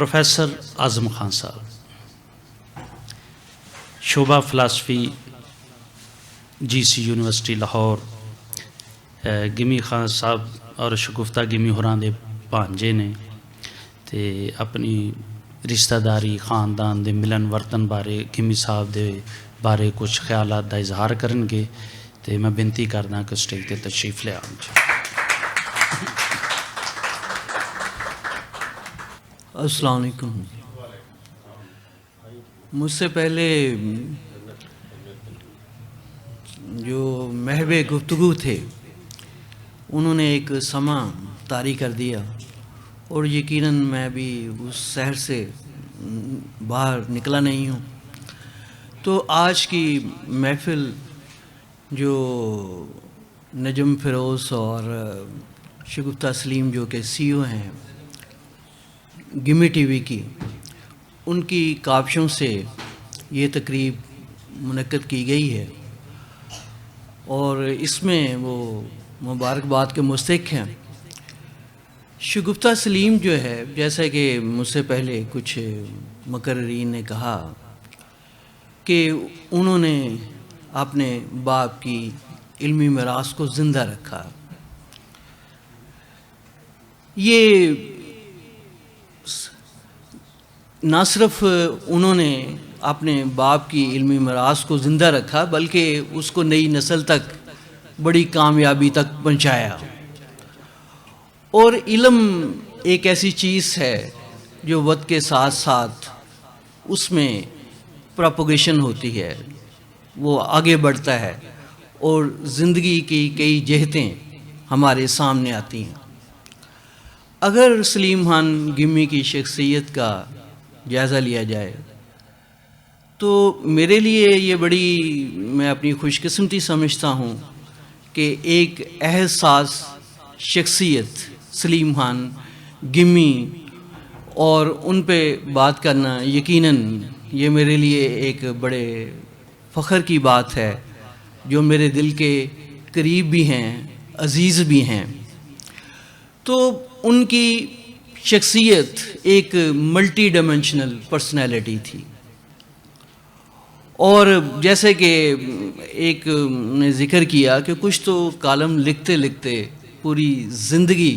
Professor Azam Khan صاحب، شعبہ philosophy جی سی university Lahore, گمی Khan صاحب اور شگفتہ گمی ہوراں دے بھانجے نے تے اپنی رشتہ داری خاندان دے ملن ورتن بارے گمی صاحب دے بارے کچھ خیالات دا اظہار کرن گے تے میں بنتی کرنا کہ سٹیج تے تشریف لے آؤں. السلام علیکم. مجھ سے پہلے جو محو گفتگو تھے انہوں نے ایک سماں طاری کر دیا اور یقیناً میں بھی اس شہر سے باہر نکلا نہیں ہوں. تو آج کی محفل جو نجم فیروز اور شگفتہ سلیم جو کہ سی او ہیں گمی ٹی وی کی، ان کی کاوشوں سے یہ تقریب منعقد کی گئی ہے اور اس میں وہ مبارکباد کے مستحق ہیں. شگفتہ سلیم جو ہے، جیسا کہ مجھ سے پہلے کچھ مقررین نے کہا کہ انہوں نے اپنے باپ کی علمی میراث کو زندہ رکھا. یہ نہ صرف انہوں نے اپنے باپ کی علمی میراث کو زندہ رکھا بلکہ اس کو نئی نسل تک بڑی کامیابی تک پہنچایا. اور علم ایک ایسی چیز ہے جو وقت کے ساتھ ساتھ اس میں پروپگیشن ہوتی ہے، وہ آگے بڑھتا ہے اور زندگی کی کئی جہتیں ہمارے سامنے آتی ہیں. اگر سلیم خان گمی کی شخصیت کا جائزہ لیا جائے تو میرے لیے یہ بڑی، میں اپنی خوش قسمتی سمجھتا ہوں کہ ایک احساس شخصیت سلیم خان گمی اور ان پہ بات کرنا یقیناً یہ میرے لیے ایک بڑے فخر کی بات ہے، جو میرے دل کے قریب بھی ہیں، عزیز بھی ہیں. تو ان کی شخصیت ایک ملٹی ڈائمینشنل پرسنالٹی تھی اور جیسے کہ ایک نے ذکر کیا کہ کچھ تو کالم لکھتے لکھتے پوری زندگی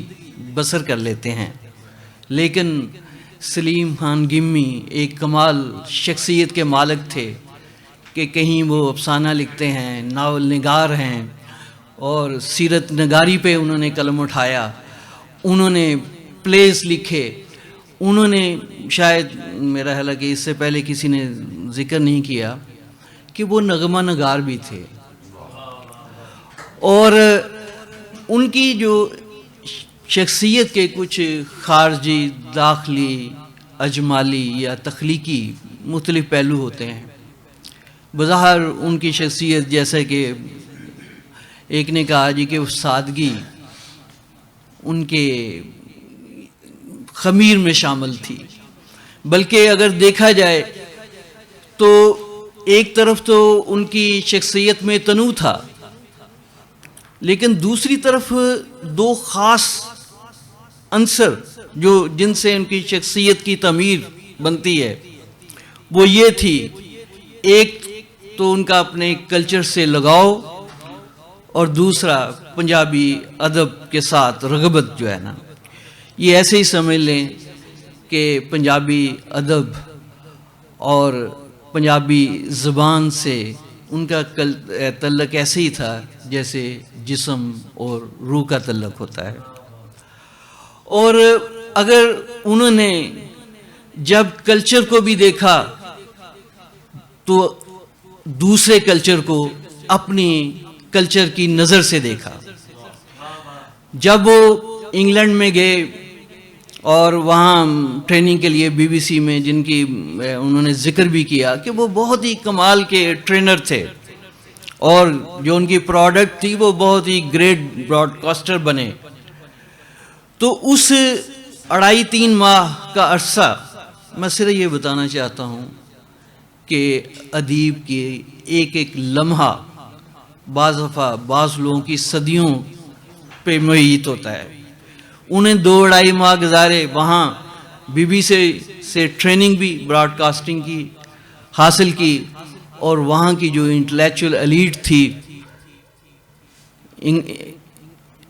بسر کر لیتے ہیں، لیکن سلیم خان گمی ایک کمال شخصیت کے مالک تھے کہ کہیں وہ افسانہ لکھتے ہیں، ناول نگار ہیں اور سیرت نگاری پہ انہوں نے قلم اٹھایا، انہوں نے پلیز لکھے، انہوں نے شاید میرا خیال ہے کہ اس سے پہلے کسی نے ذکر نہیں کیا کہ وہ نغمہ نگار بھی تھے. اور ان کی جو شخصیت کے کچھ خارجی، داخلی، اجمالی یا تخلیقی مختلف پہلو ہوتے ہیں. بظاہر ان کی شخصیت جیسے کہ ایک نے کہا جی کہ وہ سادگی ان کے خمیر میں شامل تھی، بلکہ اگر دیکھا جائے تو ایک طرف تو ان کی شخصیت میں تنوع تھا، لیکن دوسری طرف دو خاص عنصر جو جن سے ان کی شخصیت کی تعمیر بنتی ہے وہ یہ تھی، ایک تو ان کا اپنے کلچر سے لگاؤ اور دوسرا پنجابی ادب کے ساتھ رغبت جو ہے نا. یہ ایسے ہی سمجھ لیں کہ پنجابی ادب اور پنجابی زبان سے ان کا تعلق ایسے ہی تھا جیسے جسم اور روح کا تعلق ہوتا ہے. اور اگر انہوں نے جب کلچر کو بھی دیکھا تو دوسرے کلچر کو اپنی کلچر کی نظر سے دیکھا. جب وہ انگلینڈ میں گئے اور وہاں ٹریننگ کے لیے بی بی سی میں، جن کی انہوں نے ذکر بھی کیا کہ وہ بہت ہی کمال کے ٹرینر تھے اور جو ان کی پروڈکٹ تھی وہ بہت ہی گریٹ براڈ کاسٹر بنے. تو اس 2.5-3 ماہ کا عرصہ میں صرف یہ بتانا چاہتا ہوں کہ ادیب کی ایک ایک لمحہ بعض دفعہ بعض لوگوں کی صدیوں پہ محیط ہوتا ہے. انہیں 2-2.5 ماہ گزارے وہاں BBC سے ٹریننگ بھی براڈ کاسٹنگ کی حاصل کی، اور وہاں کی جو انٹلیکچوئل ایلیٹ تھی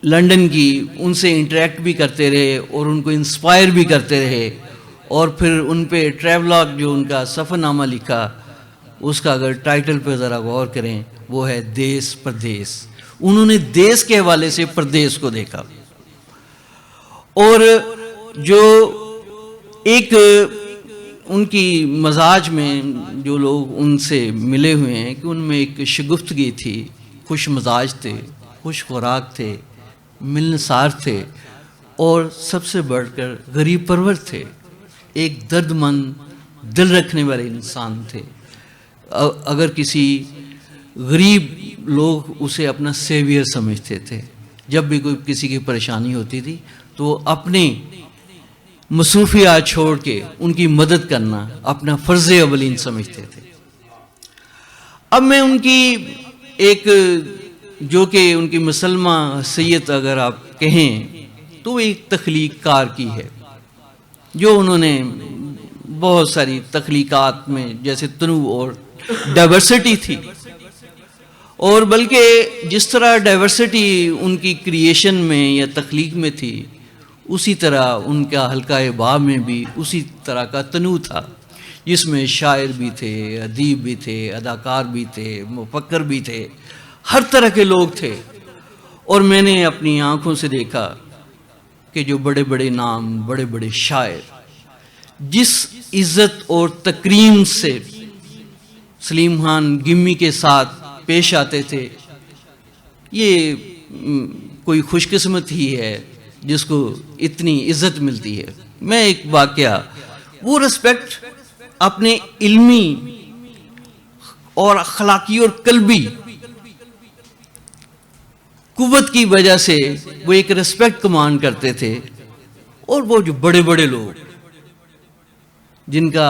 لنڈن کی، ان سے انٹریکٹ بھی کرتے رہے اور ان کو انسپائر بھی کرتے رہے، اور پھر ان پہ ٹریولاگ جو ان کا سفر نامہ لکھا، اس کا اگر ٹائٹل پہ ذرا غور کریں وہ ہے دیس پردیس۔ انہوں نے دیس کے حوالے سے پردیس کو دیکھا، اور جو ایک ان کی مزاج میں جو لوگ ان سے ملے ہوئے ہیں کہ ان میں ایک شگفتگی تھی، خوش مزاج تھے، خوش خوراک تھے، ملنسار تھے، اور سب سے بڑھ کر غریب پرور تھے، ایک درد مند دل رکھنے والے انسان تھے۔ اگر کسی غریب لوگ اسے اپنا سیویئر سمجھتے تھے، جب بھی کوئی کسی کی پریشانی ہوتی تھی تو اپنے مصروفیات چھوڑ کے ان کی مدد کرنا اپنا فرض اولین سمجھتے تھے۔ اب میں ان کی ایک جو کہ ان کی مسلمہ حیثیت اگر آپ کہیں تو وہ ایک تخلیق کار کی ہے، جو انہوں نے بہت ساری تخلیقات میں جیسے تنوع اور ڈائیورسٹی تھی، اور بلکہ جس طرح ڈائیورسٹی ان کی کریشن میں یا تخلیق میں تھی، اسی طرح ان کا حلقہ باب میں بھی اسی طرح کا تنوع تھا، جس میں شاعر بھی تھے، ادیب بھی تھے، اداکار بھی تھے، مفکر بھی تھے، ہر طرح کے لوگ تھے۔ اور میں نے اپنی آنکھوں سے دیکھا کہ جو بڑے بڑے نام، بڑے بڑے شاعر جس عزت اور تکریم سے سلیم خان گمی کے ساتھ پیش آتے تھے، یہ کوئی خوش قسمت ہی ہے جس کو اتنی عزت ملتی ہے۔ میں ایک واقعہ، وہ رسپیکٹ اپنے علمی اور اخلاقی اور قلبی قوت کی وجہ سے وہ ایک رسپیکٹ کمانڈ کرتے تھے، اور وہ جو بڑے بڑے لوگ جن کا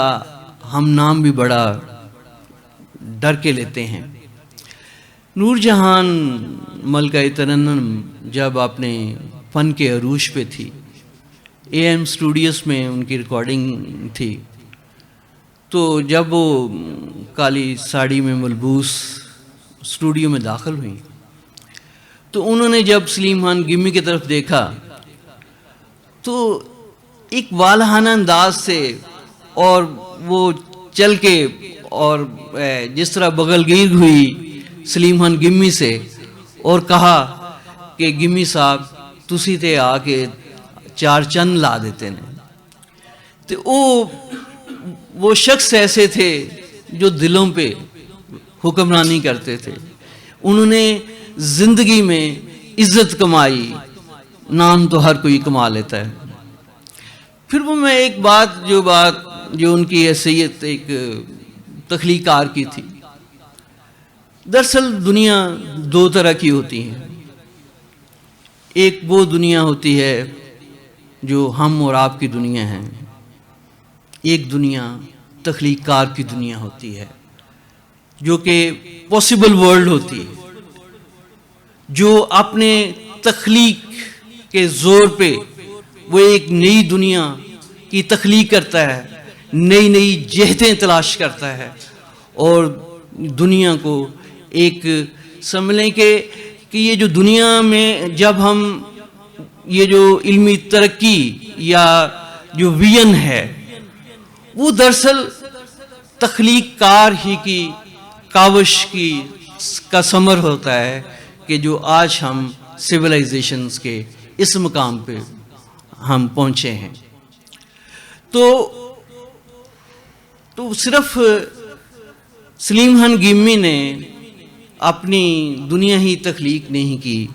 ہم نام بھی بڑا ڈر کے لیتے ہیں، نور جہان ملکہ ترنم جب اپنے فن کے عروج پہ تھی، اے ایم اسٹوڈیوز میں ان کی ریکارڈنگ تھی، تو جب وہ کالی ساڑی میں ملبوس اسٹوڈیو میں داخل ہوئیں تو انہوں نے جب سلیم خان گمی کی طرف دیکھا تو ایک والہانہ انداز سے، اور وہ چل کے اور جس طرح بغل گیر ہوئی سلیم خان گمی سے اور کہا کہ گمی صاحب تسی تے آ کے چار چند لا دیتے ہیں۔ تو وہ شخص ایسے تھے جو دلوں پہ حکمرانی کرتے تھے، انہوں نے زندگی میں عزت کمائی، نام تو ہر کوئی کما لیتا ہے۔ پھر وہ میں ایک بات جو ان کی حیثیت ایک تخلیقار کی تھی، دراصل دنیا دو طرح کی ہوتی ہے، ایک وہ دنیا ہوتی ہے جو ہم اور آپ کی دنیا ہے، ایک دنیا تخلیق کار کی دنیا ہوتی ہے جو کہ پاسبل ورلڈ ہوتی ہے، جو اپنے تخلیق کے زور پہ وہ ایک نئی دنیا کی تخلیق کرتا ہے، نئی نئی جہتیں تلاش کرتا ہے، اور دنیا کو ایک سمجھ لیں کہ یہ جو دنیا میں جب ہم یہ جو علمی ترقی یا جو ویژن ہے وہ دراصل تخلیق کار ہی کی کاوش کا ثمر ہوتا ہے کہ جو آج ہم سویلائزیشنز کے اس مقام پہ ہم پہنچے ہیں۔ تو صرف سلیم خان گمی نے اپنی دنیا ہی تخلیق نہیں کی،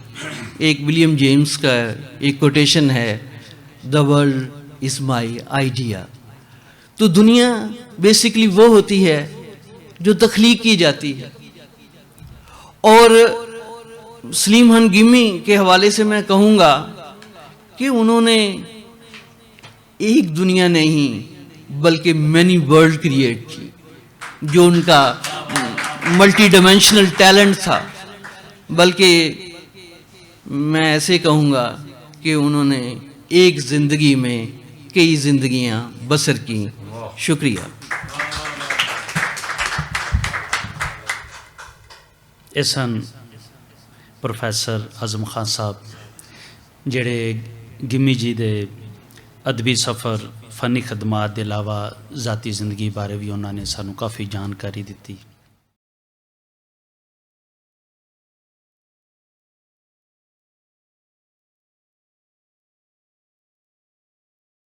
ایک ولیم جیمز کا ایک کوٹیشن ہے، "The world is my idea"۔ تو دنیا بیسیکلی وہ ہوتی ہے جو تخلیق کی جاتی ہے، اور سلیم خان گمی کے حوالے سے میں کہوں گا کہ انہوں نے ایک دنیا نہیں بلکہ مینی ورلڈ کریٹ کی، جو ان کا ملٹی ڈائمینشنل ٹیلنٹ تھا۔ بلکہ میں ایسے کہوں گا کہ انہوں نے ایک زندگی میں کئی زندگیاں بسر کیں. شکریہ. ਇਹ ਸਨ ਪ੍ਰੋਫੈਸਰ ਆਜ਼ਮ ਖਾਨ ਸਾਹਿਬ, ਜਿਹੜੇ ਗਿੰਮੀ ਜੀ ਦੇ ਅਦਬੀ ਸਫ਼ਰ, ਫਨੀ ਖਦਮਾਤ ਦੇ ਇਲਾਵਾ ذاتی ਜ਼ਿੰਦਗੀ ਬਾਰੇ ਵੀ ਉਹਨਾਂ ਨੇ ਸਾਨੂੰ ਕਾਫੀ ਜਾਣਕਾਰੀ ਦਿੱਤੀ.